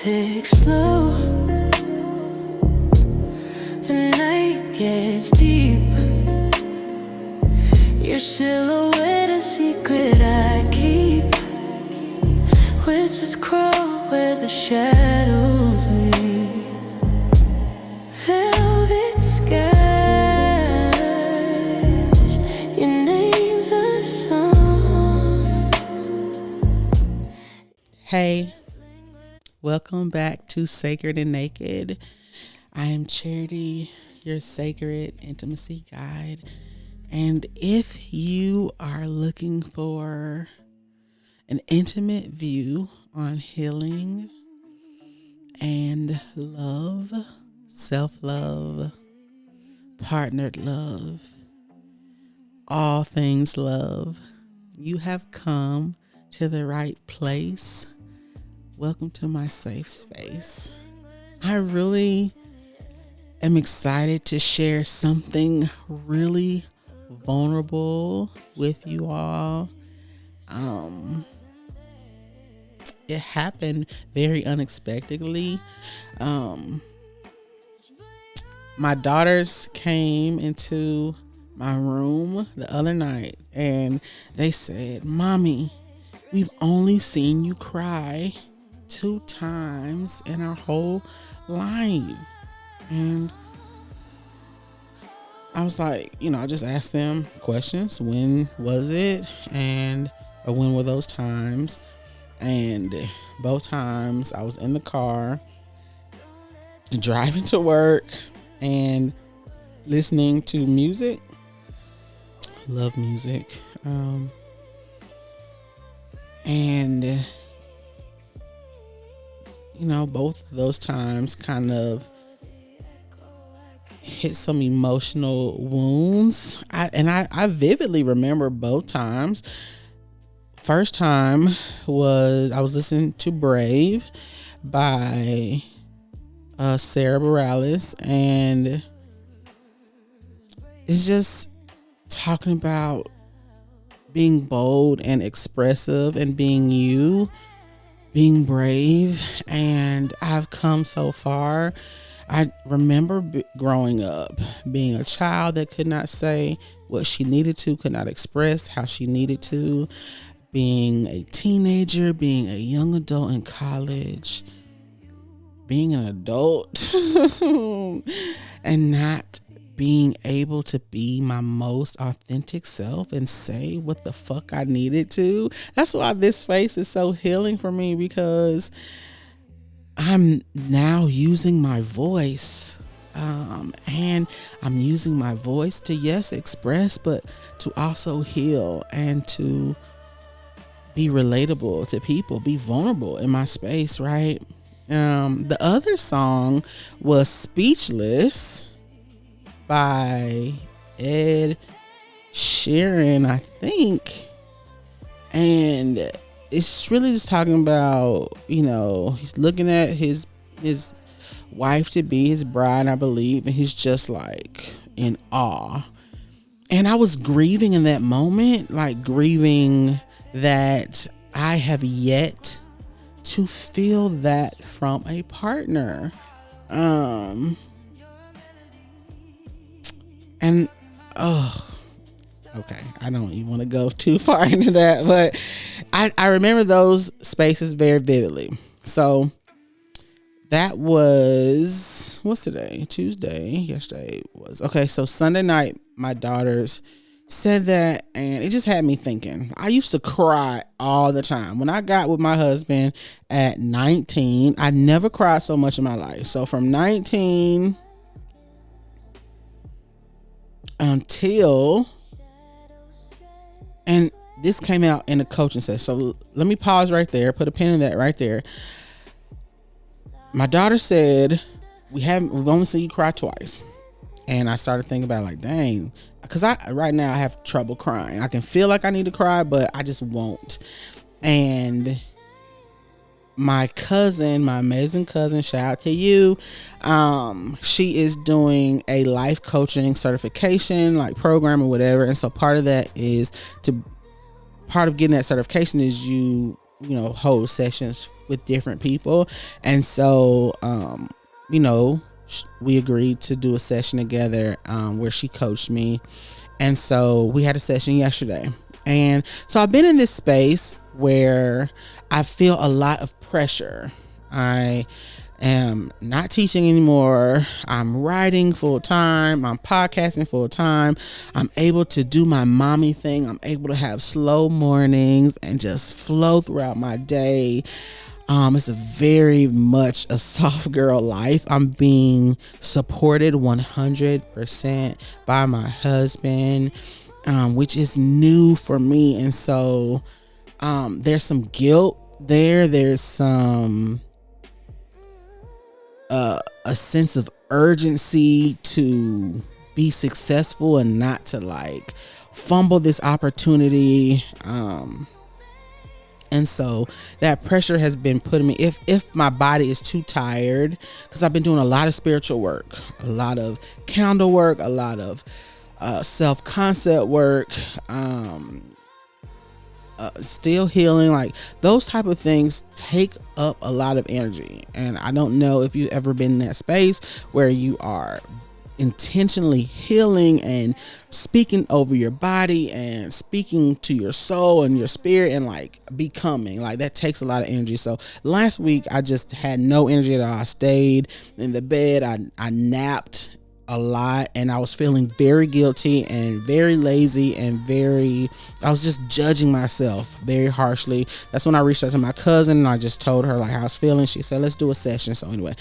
takes slow. The night gets deep. Your silhouette a secret I keep. Whispers crawl where the shadows lead. Velvet skies, your name's a song. Hey, welcome back to Sacred and Naked. I am Charity, your sacred intimacy guide. And if you are looking for an intimate view on healing and love, self-love, partnered love, all things love, you have come to the right place. Welcome to my safe space. I really am excited to share something really vulnerable with you all. It happened very unexpectedly. My daughters came into my room the other night and they said, "Mommy, we've only seen you cry 2 times in our whole life." And I was like, I just asked them questions. When was it? Or when were those times? And both times I was in the car driving to work and listening to music. Love music. Both of those times kind of hit some emotional wounds. I vividly remember both times. First time was I was listening to Brave by Sarah Bareilles, and it's just talking about being bold and expressive and being you, being brave. And I've come so far. I remember growing up, being a child that could not say what she needed to, could not express how she needed to, being a teenager, being a young adult in college, being an adult, and not being able to be my most authentic self and say what the fuck I needed to. That's why this space is so healing for me, because I'm now using my voice, and I'm using my voice to, yes, express, but to also heal and to be relatable to people, be vulnerable in my space, right? The other song was Speechless by Ed Sheeran, I think. And it's really just talking about, he's looking at his wife to be, his bride, I believe, and he's just like in awe. And I was grieving in that moment, like grieving that I have yet to feel that from a partner. Okay, I don't even want to go too far into that, but I remember those spaces very vividly. So that was, what's today? Tuesday. Yesterday was, okay, so Sunday night, my daughters said that, and it just had me thinking. I used to cry all the time. When I got with my husband at 19, I never cried so much in my life. So from 19 until, and this came out in a coaching session. So let me pause right there, put a pin in that right there. My daughter said, we've only seen you cry twice. And I started thinking about, like, dang, because right now I have trouble crying. I can feel like I need to cry, but I just won't. And my cousin, my amazing cousin, shout out to you. She is doing a life coaching certification, like program or whatever. And so part of getting that certification is you hold sessions with different people. And so, we agreed to do a session together, where she coached me. And so we had a session yesterday. And so I've been in this space where I feel a lot of pressure. I am not teaching anymore. I'm writing full time. I'm podcasting full time. I'm able to do my mommy thing. I'm able to have slow mornings and just flow throughout my day. It's a very much a soft girl life. I'm being supported 100% by my husband, which is new for me. And so there's some guilt there. There's some a sense of urgency to be successful and not to like fumble this opportunity. And so that pressure has been putting me, if my body is too tired, because I've been doing a lot of spiritual work, a lot of candle work, a lot of self-concept work, still healing, like those type of things take up a lot of energy. And I don't know if you've ever been in that space where you are intentionally healing and speaking over your body and speaking to your soul and your spirit and like becoming, like that takes a lot of energy. So last week I just had no energy at all. I stayed in the bed. I napped a lot, and I was feeling very guilty and very lazy and I was just judging myself very harshly. That's when I reached out to my cousin and I just told her like how I was feeling. She said, let's do a session. So anyway,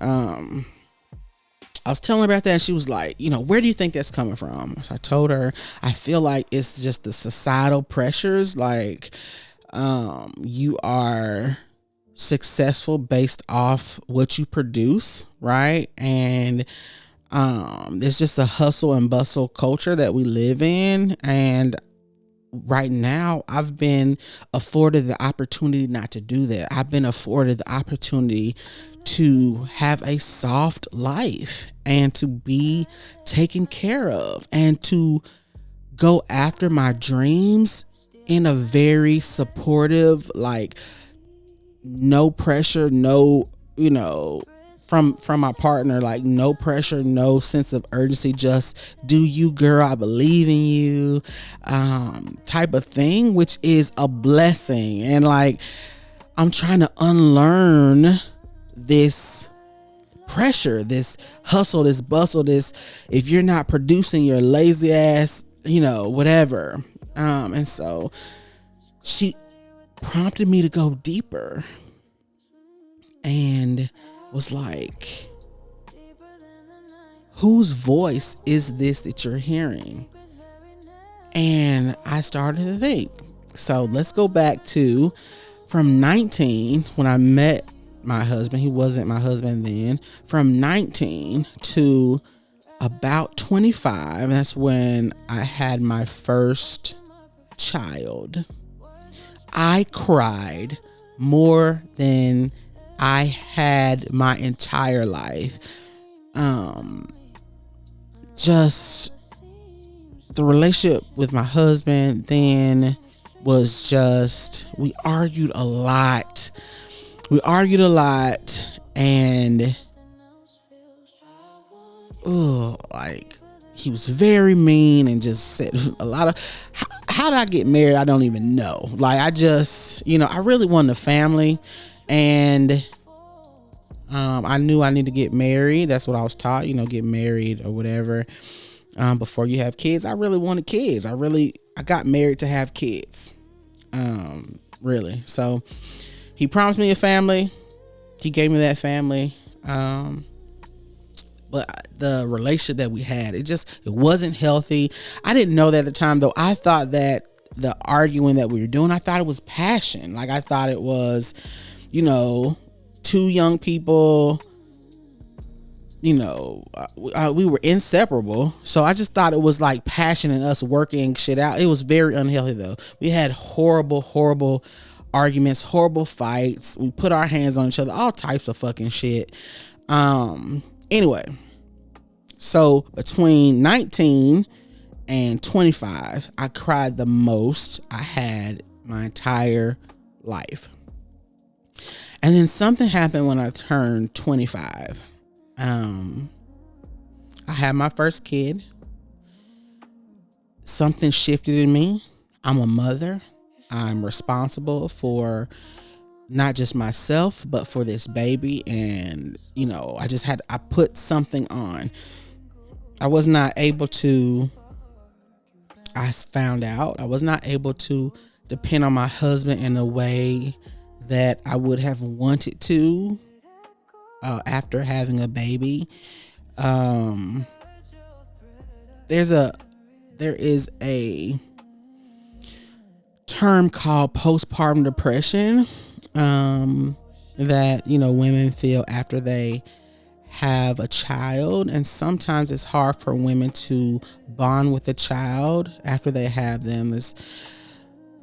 I was telling her about that, and she was like, where do you think that's coming from? So I told her, I feel like it's just the societal pressures. Like, you are successful based off what you produce, right? And there's just a hustle and bustle culture that we live in. And right now I've been afforded the opportunity not to do that. I've been afforded the opportunity to have a soft life and to be taken care of and to go after my dreams in a very supportive, like no pressure, no, from my partner, like no pressure, no sense of urgency, just do you, girl, I believe in you, type of thing, which is a blessing. And like, I'm trying to unlearn this pressure, this hustle, this bustle, this, if you're not producing, your lazy ass, whatever. And so she prompted me to go deeper and was like, whose voice is this that you're hearing? And I started to think. So let's go back to from 19, when I met my husband. He wasn't my husband then. From 19 to about 25, that's when I had my first child. I cried more than I had my entire life. Just the relationship with my husband then was just, we argued a lot. And like he was very mean and just said a lot of, how did I get married? I don't even know. Like I just, I really wanted a family, and I knew I needed to get married. That's what I was taught, get married or whatever, before you have kids. I really wanted kids. I got married to have kids. Really. So he promised me a family. He gave me that family. But the relationship that we had, it wasn't healthy. I didn't know that at the time, though. I thought that the arguing that we were doing, I thought it was passion. Like I thought it was, two young people, we were inseparable. So I just thought it was like passion and us working shit out. It was very unhealthy though. We had horrible arguments, horrible fights. We put our hands on each other, all types of fucking shit. Anyway, so between 19 and 25, I cried the most I had my entire life. And then something happened when I turned 25. I had my first kid. Something shifted in me. I'm a mother. I'm responsible for not just myself, but for this baby. And, I put something on. I was not able to, I found out I was not able to depend on my husband in a way that I would have wanted to after having a baby. There is a term called postpartum depression that women feel after they have a child, and sometimes it's hard for women to bond with a child after they have them.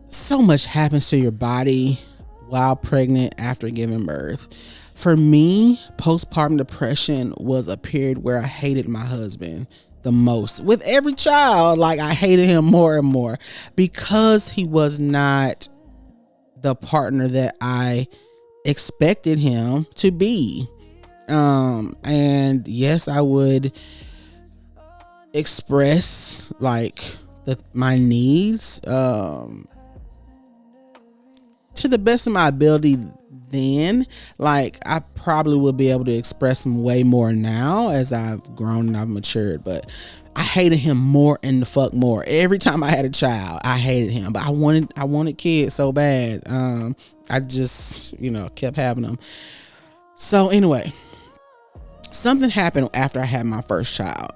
So much happens to your body while pregnant after giving birth. For me, postpartum depression was a period where I hated my husband the most. With every child, like, I hated him more and more because he was not the partner that I expected him to be. And yes, I would express like my needs to the best of my ability then. Like, I probably would be able to express them way more now as I've grown and I've matured, but I hated him more and the fuck more. Every time I had a child, I hated him, but I wanted kids so bad. I just, kept having them. So anyway, something happened after I had my first child,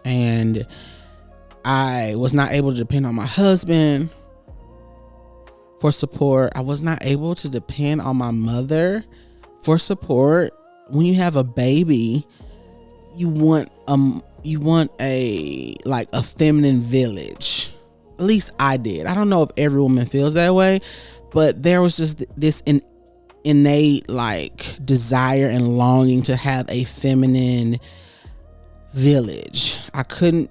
and I was not able to depend on my husband for support. I was not able to depend on my mother for support. When you have a baby, you want a feminine village. At least I did. I don't know if every woman feels that way, but there was just this innate desire and longing to have a feminine village. I couldn't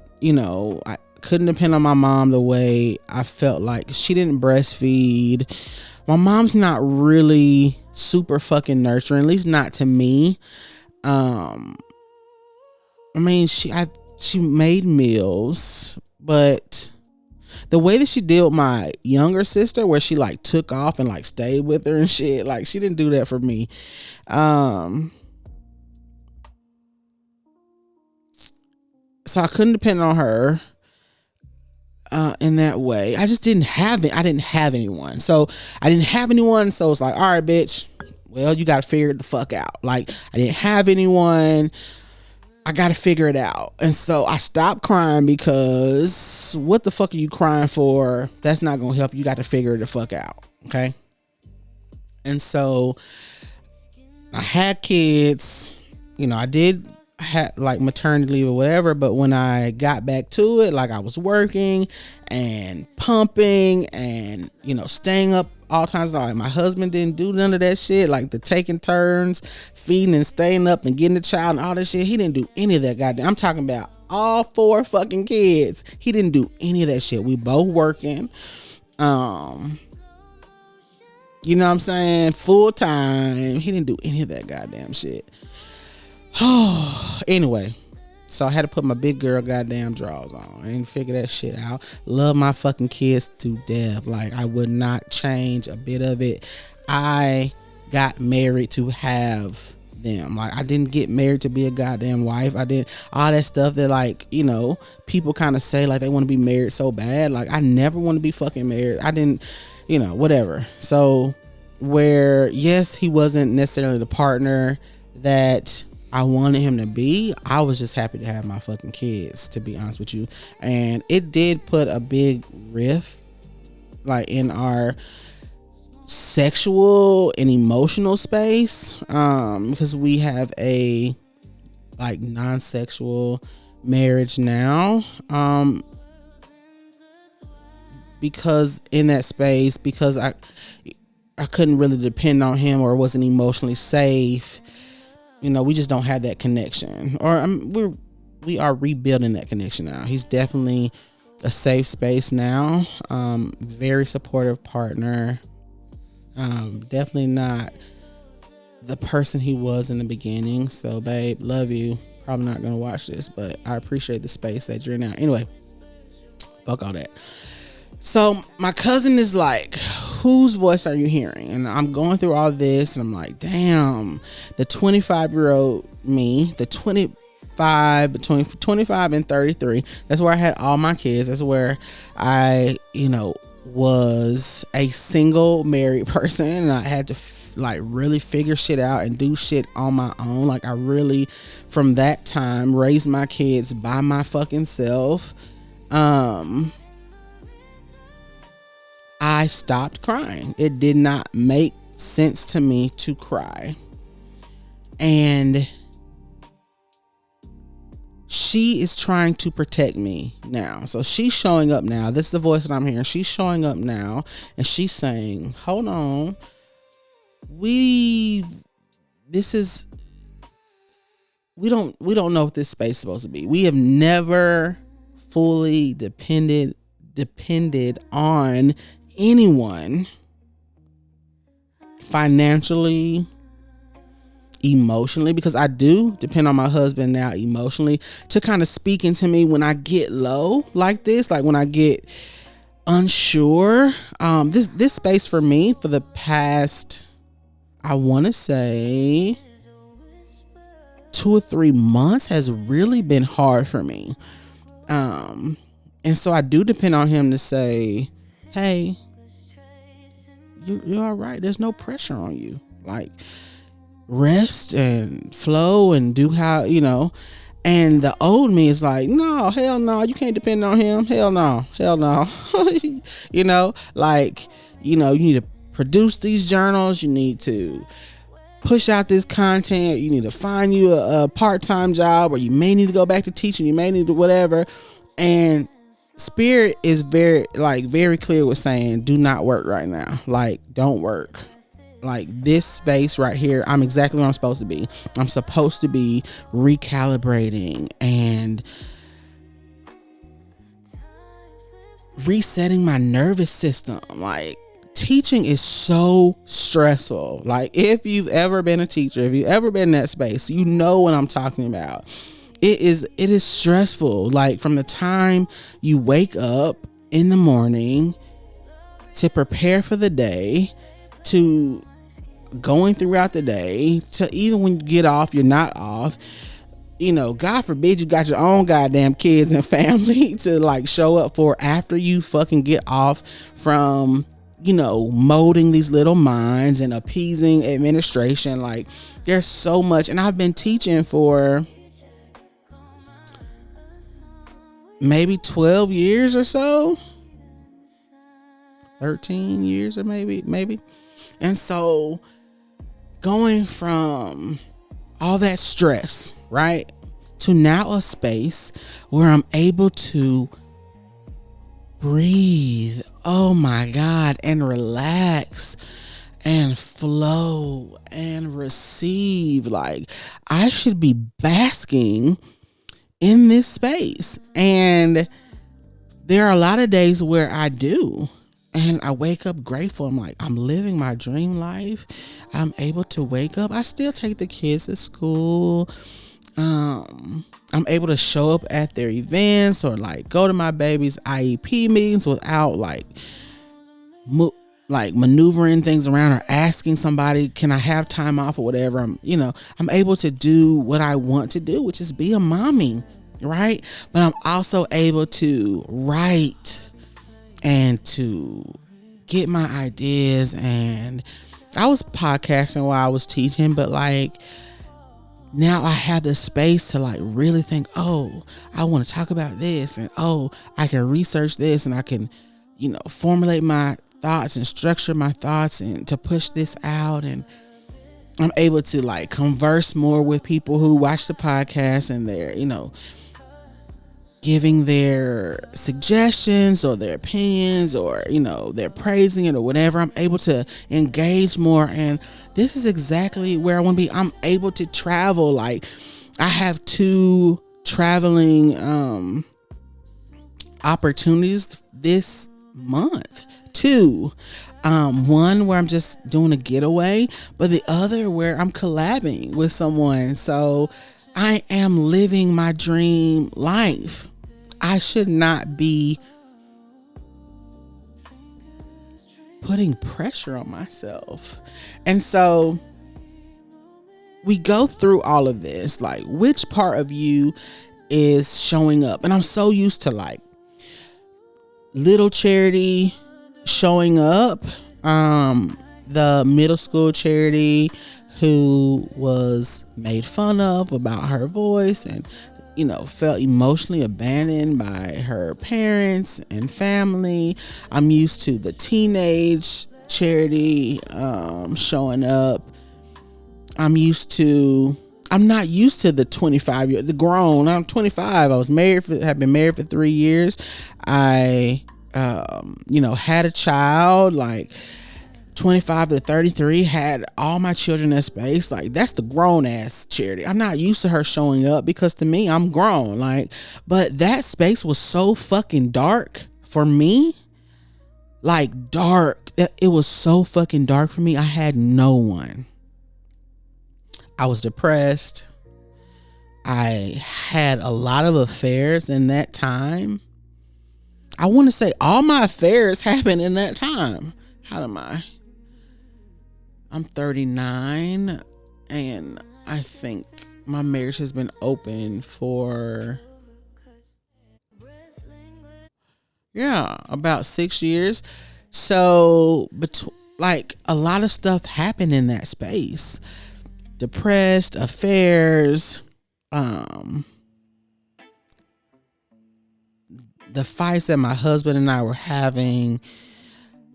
depend on my mom the way I felt. Like, she didn't breastfeed. My mom's not really super fucking nurturing, at least not to me. She made meals, but the way that she did with my younger sister, where she took off and stayed with her and shit, she didn't do that for me. So I couldn't depend on her in that way. I just didn't have it. I didn't have anyone. So I didn't have anyone. So it's like, all right, bitch, well, you got to figure it the fuck out. I didn't have anyone. I got to figure it out. And so I stopped crying, because what the fuck are you crying for? That's not going to help. You got to figure it the fuck out. Okay. And so I had kids, I did had maternity leave or whatever, but when I got back to it, I was working and pumping and staying up all times. My husband didn't do none of that shit, the taking turns feeding and staying up and getting the child and all that shit. He didn't do any of that. Goddamn, I'm talking about all 4 fucking kids. He didn't do any of that shit. We both working, you know what I'm saying, full time. He didn't do any of that goddamn shit. Anyway, so I had to put my big girl goddamn drawers on and figure that shit out. Love my fucking kids to death. I would not change a bit of it. I got married to have them. I didn't get married to be a goddamn wife. I did all that stuff that people kind of say they want to be married so bad. I never want to be fucking married. I didn't, whatever. So where, yes, he wasn't necessarily the partner that I wanted him to be, I was just happy to have my fucking kids, to be honest with you. And it did put a big rift in our sexual and emotional space, because we have a non-sexual marriage now, because in that space, because I couldn't really depend on him, or wasn't emotionally safe. We just don't have that connection, or we are rebuilding that connection now. He's definitely a safe space now. Very supportive partner. Definitely not the person he was in the beginning. So, babe, love you. Probably not gonna watch this, but I appreciate the space that you're in now. Anyway, fuck all that. So my cousin is like, whose voice are you hearing? And I'm going through all this, and I'm like, damn, the 25-year-old me, the 25, between 25 and 33, that's where I had all my kids. That's where I, was a single married person, and I had to really figure shit out and do shit on my own. Like, I really, from that time, raised my kids by my fucking self. I stopped crying. It did not make sense to me to cry. And she is trying to protect me now. So she's showing up now. This is the voice that I'm hearing. She's showing up now, and she's saying, hold on. We don't know what this space is supposed to be. We have never fully depended on anyone financially, emotionally, because I do depend on my husband now emotionally to kind of speak into me when I get low like this, like when I get unsure. This space for me for the past, I want to say 2 or 3 months has really been hard for me. And so I do depend on him to say, hey, you're all right. There's no pressure on you. Like, rest and flow and do how, and the old me is like, no, hell no, you can't depend on him. Hell no. You need to produce these journals. You need to push out this content. You need to find you a part-time job, or you may need to go back to teaching. You may need to whatever. And Spirit is very clear with saying, do not work right now. Like, don't work. Like, this space right here, I'm exactly where I'm supposed to be. I'm supposed to be recalibrating and resetting my nervous system. Like, teaching is so stressful. Like, if you've ever been a teacher, if you've ever been in that space, you know what I'm talking about. It is stressful. Like, from the time you wake up in the morning to prepare for the day, to going throughout the day, to even when you get off, you're not off. God forbid you got your own goddamn kids and family to like show up for after you fucking get off from, molding these little minds and appeasing administration. Like, there's so much. And I've been teaching for maybe 12 years or so, 13 years or maybe. And so going from all that stress, right, to now a space where I'm able to breathe, oh my God, and relax and flow and receive. Like, I should be basking in this space. And there are a lot of days where I do, and I wake up grateful. I'm like, I'm living my dream life. I'm able to wake up. I still take the kids to school. I'm able to show up at their events or like go to my baby's IEP meetings without like maneuvering things around or asking somebody, can I have time off or whatever. I'm able to do what I want to do, which is be a mommy, right? But I'm also able to write and to get my ideas. And I was podcasting while I was teaching, but like, now I have the space to like really think, oh, I want to talk about this, and oh, I can research this, and I can, formulate my thoughts and structure my thoughts and to push this out. And I'm able to like converse more with people who watch the podcast, and they're, giving their suggestions or their opinions, or they're praising it or whatever. I'm able to engage more, and this is exactly where I want to be. I'm able to travel. Like, I have 2 traveling opportunities this month, two. One where I'm just doing a getaway, but the other where I'm collabing with someone. So I am living my dream life. I should not be putting pressure on myself. And so we go through all of this, like which part of you is showing up. And I'm so used to like little Charity showing up, the middle school Charity who was made fun of about her voice and felt emotionally abandoned by her parents and family. I'm used to the teenage Charity showing up. I'm not used to the 25-year, the grown. I'm 25. I was have been married for 3 years. I, had a child, like 25 to 33, had all my children in space. Like, that's the grown ass Charity. I'm not used to her showing up because to me, I'm grown. Like, but that space was so fucking dark for me. Like, dark. It was so fucking dark for me. I had no one. I was depressed. I had a lot of affairs in that time. I want to say all my affairs happened in that time. How am I? I'm 39 and I think my marriage has been open for about 6 years. So like a lot of stuff happened in that space. Depressed, affairs, the fights that my husband and I were having.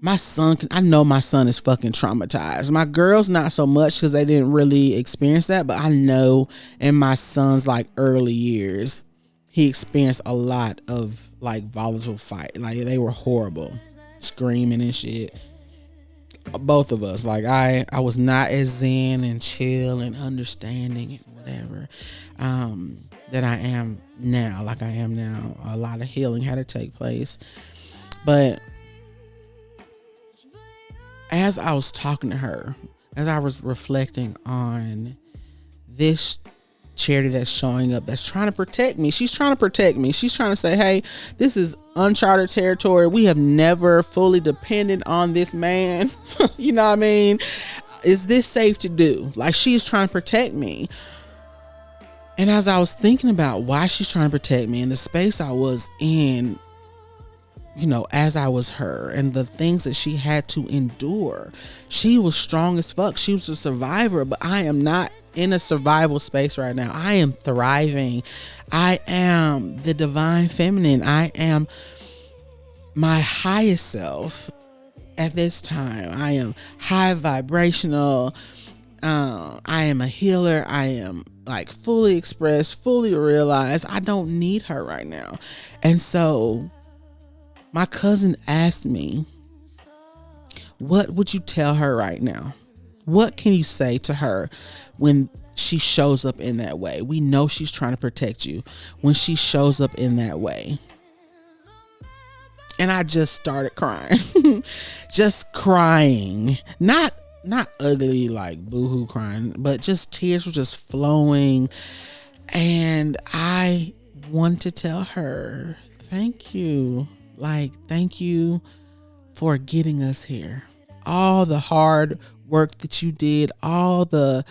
My son, I know my son is fucking traumatized. My girls, not so much because they didn't really experience that, but I know in my son's like early years, he experienced a lot of like volatile fight. Like they were horrible, screaming and shit. Both of us, like I was not as zen and chill and understanding and whatever that I am now. Like I am now. A lot of healing had to take place, but as I was talking to her, as I was reflecting on this Charity that's showing up, that's trying to protect me. She's trying to protect me. She's trying to say, hey, this is uncharted territory. We have never fully depended on this man. You know what I mean? Is this safe to do? Like, she's trying to protect me. And as I was thinking about why she's trying to protect me and the space I was in, as I was her and the things that she had to endure, she was strong as fuck. She was a survivor, but I am not in a survival space right now. I am thriving. I am the divine feminine. I am my highest self at this time. I am high vibrational. I am a healer. I am like fully expressed, fully realized. I don't need her right now. And so my cousin asked me, what would you tell her right now? What can you say to her when she shows up in that way? We know she's trying to protect you when she shows up in that way. And I just started crying. Just crying. Not ugly like boohoo crying, but just tears were just flowing. And I want to tell her, thank you. Like, thank you for getting us here. All the hard work that you did, all the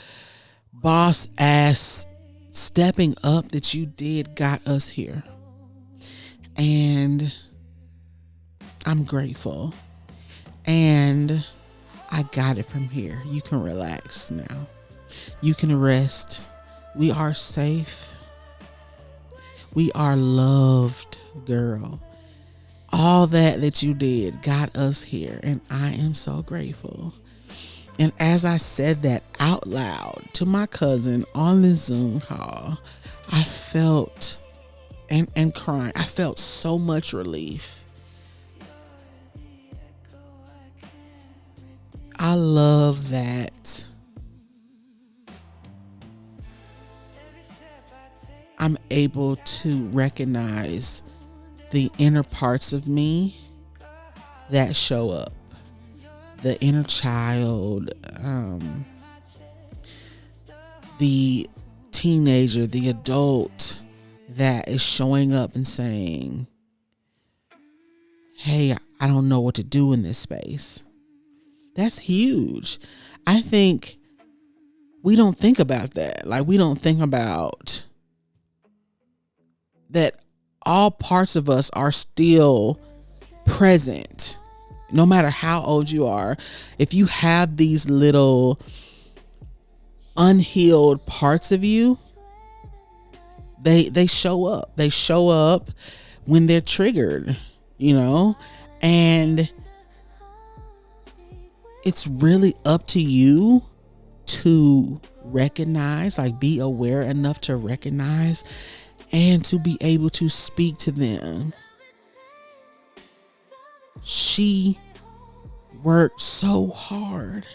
boss ass stepping up that you did got us here. And I'm grateful. And I got it from here. You can relax now. You can rest. We are safe. We are loved, girl. All that you did got us here, and I am so grateful. And as I said that out loud to my cousin on the Zoom call, I felt and crying. I felt so much relief. I love that I'm able to recognize the inner parts of me that show up. The inner child, the teenager, the adult that is showing up and saying, hey, I don't know what to do in this space. That's huge. I think we don't think about that. Like, we don't think about that all parts of us are still present. No matter how old you are, if you have these little unhealed parts of you, they show up. They show up when they're triggered, and it's really up to you to recognize, like, be aware enough to recognize and to be able to speak to them. She worked so hard.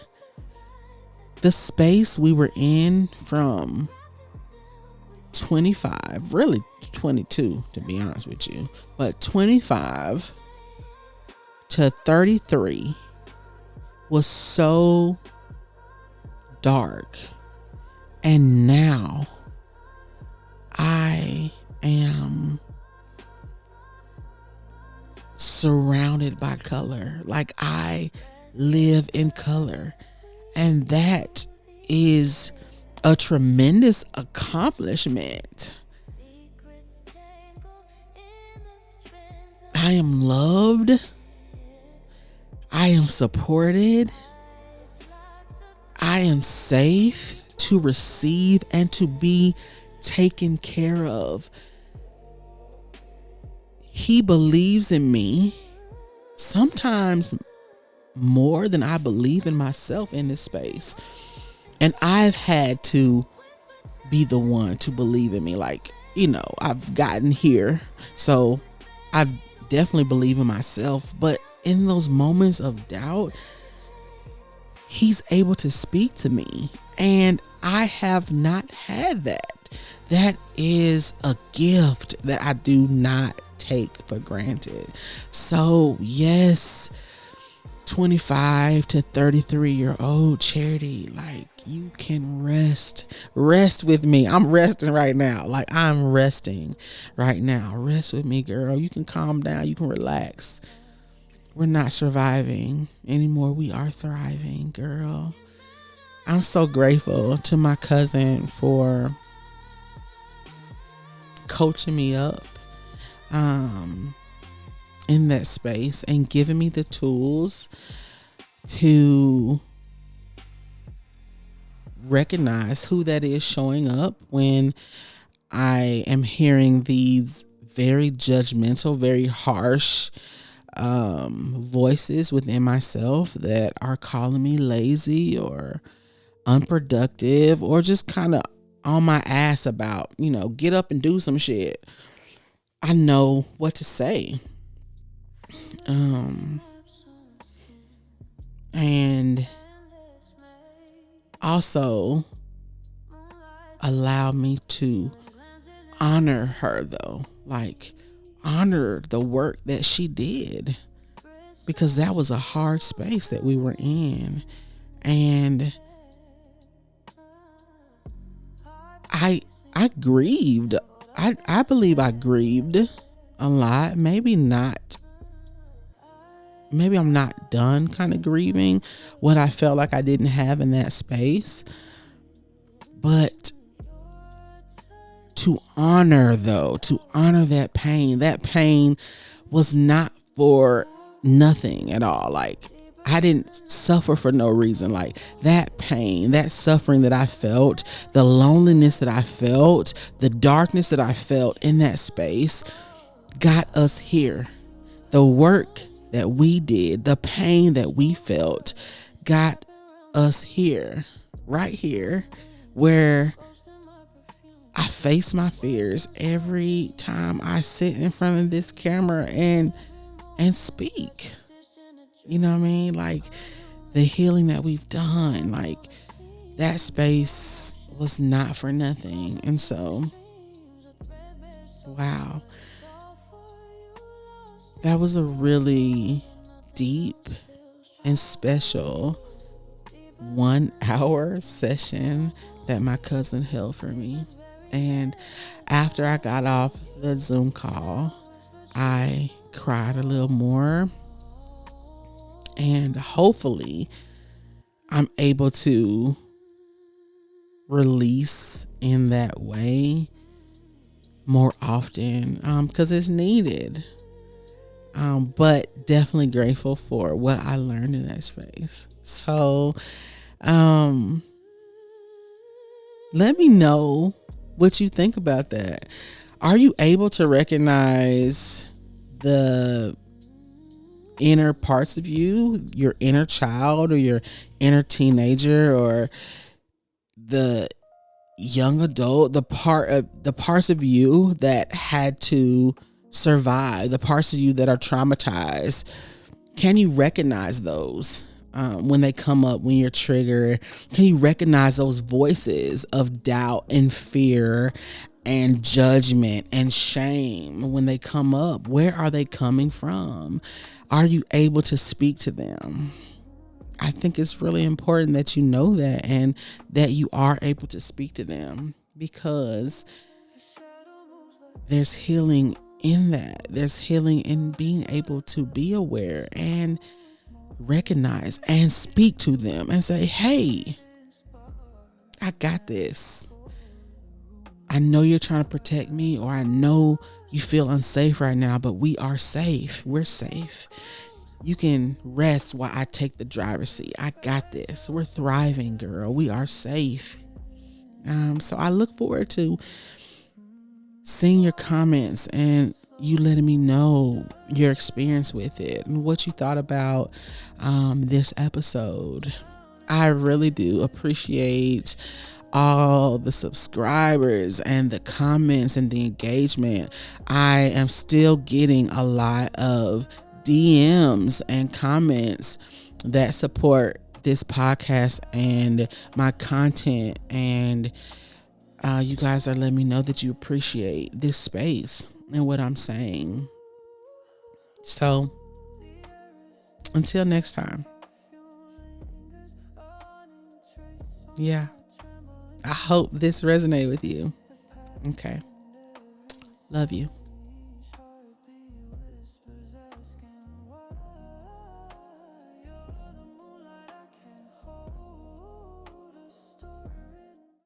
The space we were in from 25, really 22 to be honest with you, but 25 to 33 was so dark. And now I am surrounded by color. Like, I live in color. And that is a tremendous accomplishment. I am loved. I am supported. I am safe to receive and to be taken care of. He believes in me sometimes more than I believe in myself in this space. And I've had to be the one to believe in me. Like, I've gotten here, so I definitely believe in myself. But in those moments of doubt, he's able to speak to me. And I have not had that. That is a gift that I do not take for granted. So yes, 25 to 33-year-old Charity, like, you can rest with me. I'm resting right now. Like, I'm resting right now. Rest with me, girl. You can calm down. You can relax. We're not surviving anymore. We are thriving, girl. I'm so grateful to my cousin for coaching me up in that space and giving me the tools to recognize who that is showing up when I am hearing these very judgmental, very harsh voices within myself that are calling me lazy or unproductive or just kind of on my ass about, get up and do some shit. I know what to say. And also allow me to honor her, though. Like, honor the work that she did, because that was a hard space that we were in. And I grieved. I believe I grieved a lot. Maybe I'm not done kind of grieving what I felt like I didn't have in that space. But to honor that pain was not for nothing at all. Like, I didn't suffer for no reason. Like, that pain, that suffering that I felt, the loneliness that I felt, the darkness that I felt in that space got us here. The work that we did, the pain that we felt got us here, right here, where I face my fears every time I sit in front of this camera and speak. You know what I mean? Like, the healing that we've done, like, that space was not for nothing. And so, wow. That was a really deep and special 1 hour session that my cousin held for me. And after I got off the Zoom call, I cried a little more, and hopefully I'm able to release in that way more often, because it's needed. But definitely grateful for what I learned in that space. So let me know what you think about that. Are you able to recognize the inner parts of you, your inner child or your inner teenager or the young adult, the parts of you that had to survive, the parts of you that are traumatized? Can you recognize those when they come up, when you're triggered? Can you recognize those voices of doubt and fear and judgment and shame when they come up? Where are they coming from? Are you able to speak to them? I think it's really important that you know that, and that you are able to speak to them, because there's healing in that. There's healing in being able to be aware and recognize and speak to them and say, hey, I got this. I know you're trying to protect me, or I know you feel unsafe right now, but we are safe. We're safe. You can rest while I take the driver's seat. I got this. We're thriving, girl. We are safe. So I look forward to seeing your comments and you letting me know your experience with it and what you thought about this episode. I really do appreciate all the subscribers and the comments and the engagement. I am still getting a lot of DMs and comments that support this podcast and my content, and you guys are letting me know that you appreciate this space and what I'm saying. So until next time, yeah, I hope this resonated with you. Okay, love you.